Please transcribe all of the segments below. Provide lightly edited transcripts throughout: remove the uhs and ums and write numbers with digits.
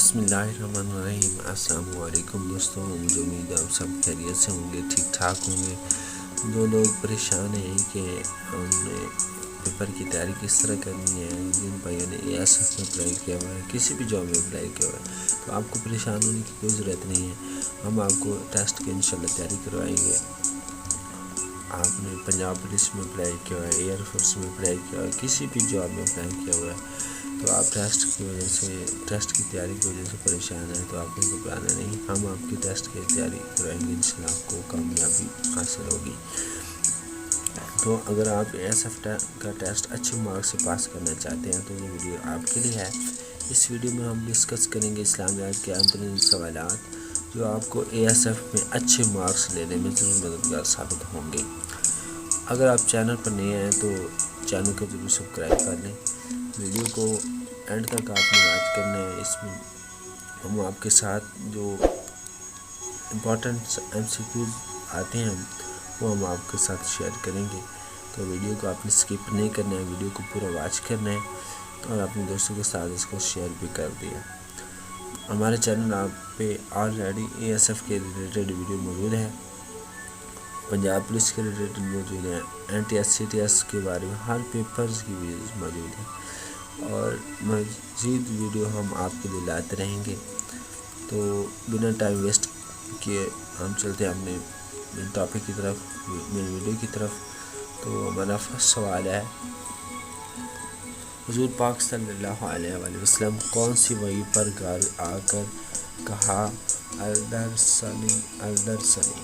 بسم اللہ الرحمن الرحیم۔ السلام علیکم دوستوں، مجھے امید ہے آپ سب خیریت سے ہوں گے، ٹھیک ٹھاک ہوں گے۔ جو لوگ پریشان ہیں کہ ہم نے پیپر کی تیاری کس طرح کرنی ہے، جن بھائیوں نے ASF میں اپلائی کیا ہوا ہے، کسی بھی جاب میں اپلائی کیا ہوا ہے، تو آپ کو پریشان ہونے کی کوئی ضرورت نہیں ہے۔ ہم آپ کو ٹیسٹ کی انشاءاللہ تیاری کروائیں گے۔ آپ نے پنجاب پولیس میں اپلائی کیا ہوا ہے، ایئر فورس میں اپلائی کیا ہوا ہے، کسی بھی جاب میں اپلائی کیا ہوا ہے، تو آپ ٹیسٹ کی تیاری کی وجہ سے پریشان ہیں، تو آپ کو گھبرانا نہیں۔ ہم آپ کی ٹیسٹ کی تیاری کرائیں گے، انشاءاللہ آپ کو کامیابی حاصل ہوگی۔ تو اگر آپ ASF کا ٹیسٹ اچھے مارکس سے پاس کرنا چاہتے ہیں تو یہ ویڈیو آپ کے لیے ہے۔ اس ویڈیو میں ہم ڈسکس کریں گے اسلامیات کے اہم ترین سوالات جو آپ کو ASF میں اچھے مارکس لینے میں ضرور مددگار ثابت ہوں گے۔ اگر آپ چینل پر نئے ہیں تو چینل کو ضرور سبسکرائب کر لیں۔ ویڈیو کو اینڈ تک آپ نے واچ کرنا ہے۔ اس میں ہم آپ کے ساتھ جو امپورٹنٹ MCQs آتے ہیں وہ ہم آپ کے ساتھ شیئر کریں گے، تو ویڈیو کو آپ نے سکپ نہیں کرنا ہے، ویڈیو کو پورا واچ کرنا ہے اور اپنے دوستوں کے ساتھ اس کو شیئر بھی کر دیا۔ ہمارے چینل آپ پہ آلریڈی ASF کے ریلیٹڈ ویڈیو موجود ہے، پنجاب پولیس کے ریلیٹڈ موجود ہیں، NTS کے بارے میں ہر پیپرز کی ویڈیوز موجود ہیں، اور مزید ویڈیو ہم آپ کے لیے لاتے رہیں گے۔ تو بنا ٹائم ویسٹ کیے ہم چلتے ہیں اپنے ٹاپک کی طرف، میری ویڈیو کی طرف۔ تو ہمارا فرسٹ سوال ہے، حضور پاک صلی اللہ علیہ وآلہ وسلم کون سی وحی پر گھر آ کر کہا الدرسنی الدرسنی؟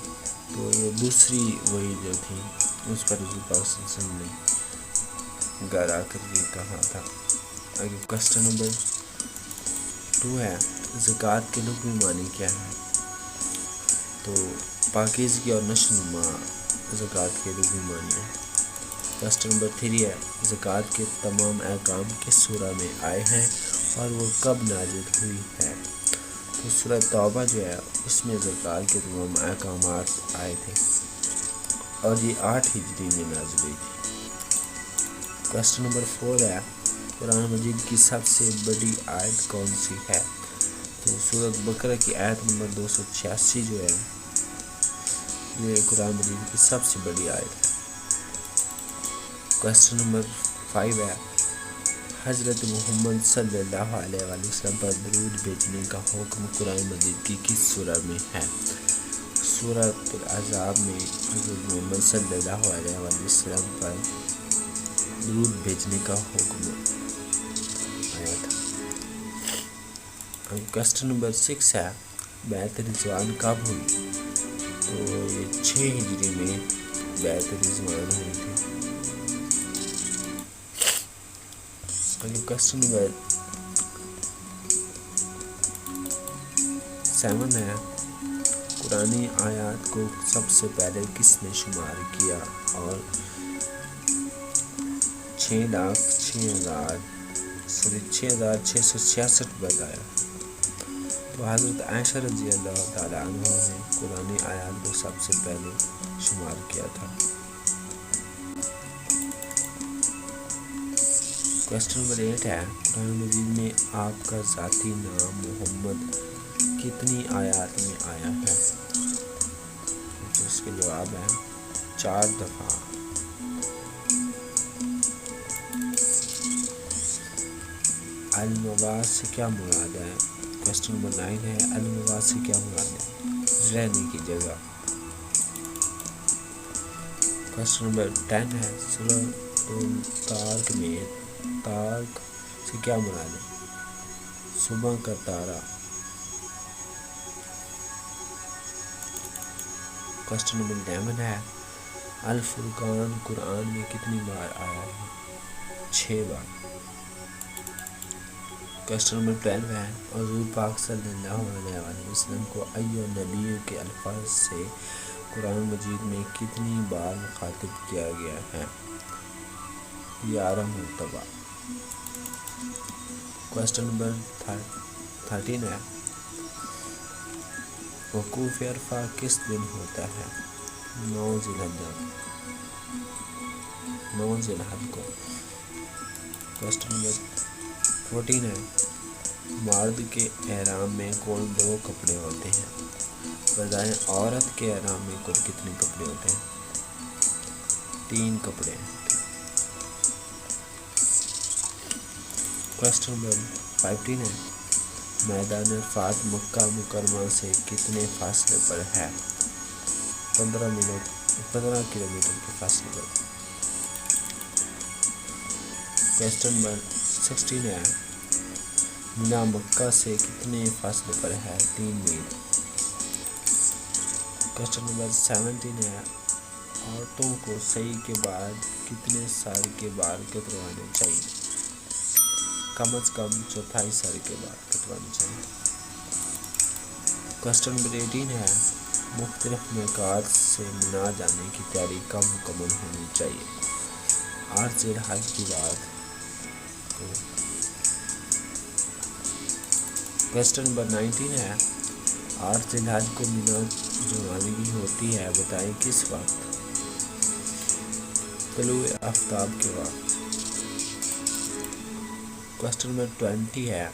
تو یہ دوسری وحی جو تھی اس پر حضور پاک صلی اللہ علیہ وسلم نے گھر آ کر یہ کہا تھا۔ آگے کوسچن نمبر 2 ہے، زکوٰۃ کے لغوی معنی کیا ہے؟ تو پاکیزگی اور نشوونما زکوٰۃ کے لغوی معنی ہے۔ کوسچن نمبر 3 ہے، زکوٰۃ کے تمام احکام کس سورہ میں آئے ہیں اور وہ کب نازل ہوئی ہے؟ تو سورہ توبہ جو ہے اس میں زکوٰۃ کے تمام احکامات آئے تھے اور یہ 8 ہجری میں نازل ہوئی تھی۔ کوسچن نمبر 4 ہے، قرآن مجید کی سب سے بڑی آیت کون سی ہے؟ تو سورۃ بقرہ کی آیت نمبر 286 جو ہے یہ قرآن مجید کی سب سے بڑی آیت ہے۔ کوسچن نمبر 5 ہے، حضرت محمد صلی اللہ علیہ وآلہ وسلم پر درود بھیجنے کا حکم قرآن مجید کی کس سورہ میں ہے؟ سورۃ الاحزاب میں حضرت محمد صلی اللہ علیہ وآلہ وسلم پر درود بھیجنے کا حکم آیا تھا۔ کوسچن نمبر 6 ہے، بیعت رضوان کب ہوئی؟ تو یہ 6 ہجری میں بیعت رضوان ہوئی تھی۔ کوسچن نمبر 7 ہے، قرآنی آیات کو سب سے پہلے کس نے شمار کیا اور 6,666 بتایا؟ تو حضرت عائشہ رضی اللہ تعالیٰ عنہ نے قرآنی آیات کو سب سے پہلے شمار کیا تھا۔ کوسچن نمبر 8 ہے، قرآن مجید میں آپ کا ذاتی نام محمد کتنی آیات میں آیا ہے؟ تو اس کے جواب ہے 4 دفعہ۔ المواد سے کیا مراد ہے؟ کوسچن نمبر 9 ہے، المواد سے کیا مراد ہے؟ رہنے کی جگہ۔ کوسچن نمبر 10 ہے، سورۃ الطارق میں طارق سے کیا مراد ہے؟ صبح کا تارا۔ کوسچن نمبر 11 ہے، الفرقان قرآن میں کتنی بار آیا ہے؟ 6 بار۔ کوسچن نمبر 12 ہے، حضور پاک صلی اللہ علیہ وآلہ وسلم کو ایھا نبی کے الفاظ سے قرآن مجید میں کتنی بار مخاطب کیا گیا ہے؟ 11 مرتبہ۔ کوسچن نمبر 13 ہے، وقوف عرفہ کس دن ہوتا ہے؟ 9 ذی الحجہ کو۔ کوسچن نمبر 14 ہے، مرد کے احرام میں کل 2 کپڑے ہوتے ہیں، بجائے عورت کے احرام میں کل کتنے کپڑے ہوتے ہیں؟ 3 کپڑے۔ کوسچن نمبر 15 ہے، میدان عرفات مکہ مکرمہ سے کتنے فاصلے پر ہے؟ 15 کلومیٹر کے فاصلے پر۔ کوسچن نمبر 16 ہے، مینا مکہ سے کتنے فاصلے پر ہے؟ 3 میل۔ کوسچن نمبر 17 ہے، عورتوں کو سعی کے بعد کتنے سال کے بال کتروانے چاہیے؟ کم از کم 1/4 سال کے بعد کتروانے چاہیے۔ کوسچن نمبر 18 ہے، مختلف میقات سے مینا جانے کی تیاری کب مکمل ہونی چاہیے؟ 8 ذی الحج کی رات کو۔ کوسچن نمبر 19 ہے، 8 ذی الحج کو مینا جو روانگی ہوتی ہے بتائیں کس وقت؟ طلوع آفتاب کے وقت۔ کوسچن نمبر 20 ہے،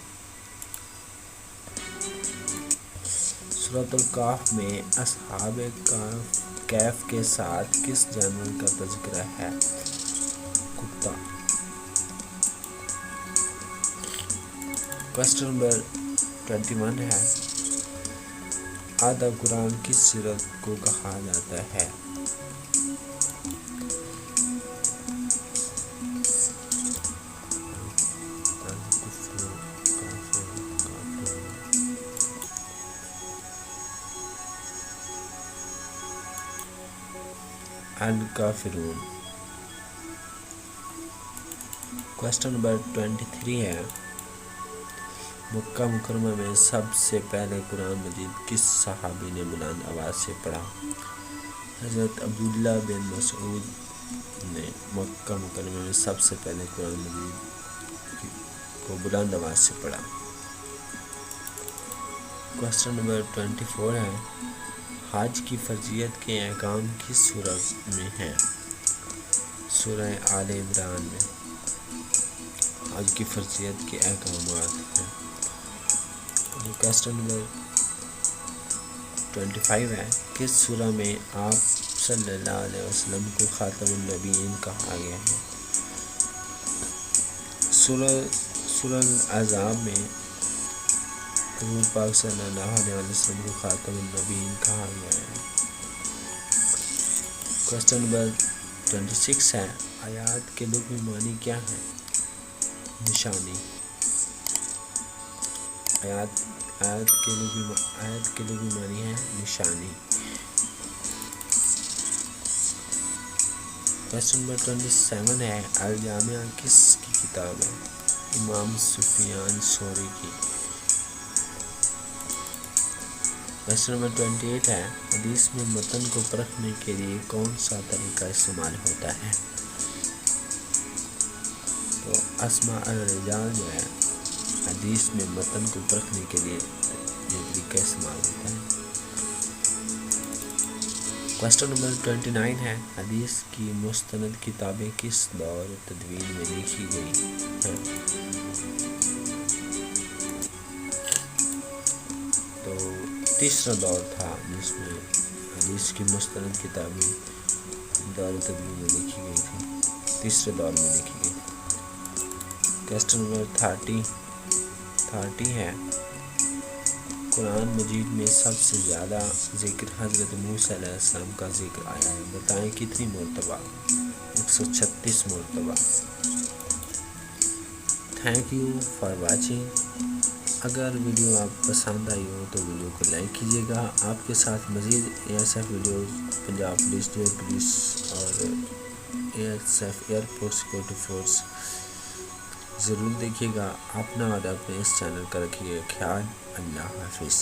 سورۃ الکہف میں اصحاب کہف کے ساتھ کس جانور کا تذکرہ ہے؟ کتا۔ کوسچن نمبر 21 ہے، آدھا قرآن کس سورت کو کہا جاتا ہے؟ الکافرون۔ کوسچن نمبر 23 ہے، مکہ مکرمہ میں سب سے پہلے قرآن مجید کس صحابی نے بلند آواز سے پڑھا؟ حضرت عبداللہ بن مسعود نے مکہ مکرمہ میں سب سے پہلے قرآن مجید کو بلند آواز سے پڑھا۔ کوسچن نمبر 24 ہے، حج کی فرضیت کے احکام کس سورت میں ہیں؟ سورہ آل عمران میں حج کی فرضیت کے احکامات ہیں۔ کوسچن نمبر 25 ہے، کس سورہ میں آپ صلی اللہ علیہ وسلم کو خاتم النبیین کہا گیا ہے؟ سورہ الاحزاب میں حضور پاک صلی اللہ علیہ وسلم کو خاتم النبیین کہا گیا ہے۔ کوسچن نمبر 26 ہے، آیات کے لغوی معنی کیا ہے؟ نشانی۔ آیات کے لغوی معنی ہے نشانی۔ کوسچن نمبر 27 ہے، الجامعہ کس کی کتاب ہے؟ امام سفیان ثوری کی۔ کوسچن نمبر 28 ہے، حدیث میں متن کو پرکھنے کے لیے کون سا طریقہ استعمال ہوتا ہے؟ تو اسماء الرجال جو ہے حدیث میں متن کو پرکھنے کے لیے یہ طریقہ استعمال ہوتا ہے۔ کوسچن نمبر 29 ہے، حدیث کی مستند کتابیں کس دور تدوین میں لکھی گئی ہیں؟ تو تیسرا دور تھا جس میں حدیث کی مستند کتابیں دور تدوین میں لکھی گئی تھی، تیسرے دور میں لکھی گئی۔ کوسچن نمبر 30 ہے، قرآن مجید میں سب سے زیادہ ذکر حضرت موسیٰ علیہ السلام کا ذکر آیا ہے، بتائیں کتنی مرتبہ؟ 136 مرتبہ۔ Thank you for watching. اگر ویڈیو آپ پسند آئی ہو تو ویڈیو کو لائک کیجیے گا۔ آپ کے ساتھ مزید ASF videos Punjab police, state police اور ASF ایئرپورٹ سیکورٹی فورس ضرور دیکھیے گا۔ اپنا اور اپنے اس چینل کا رکھیے خیال۔ اللہ حافظ۔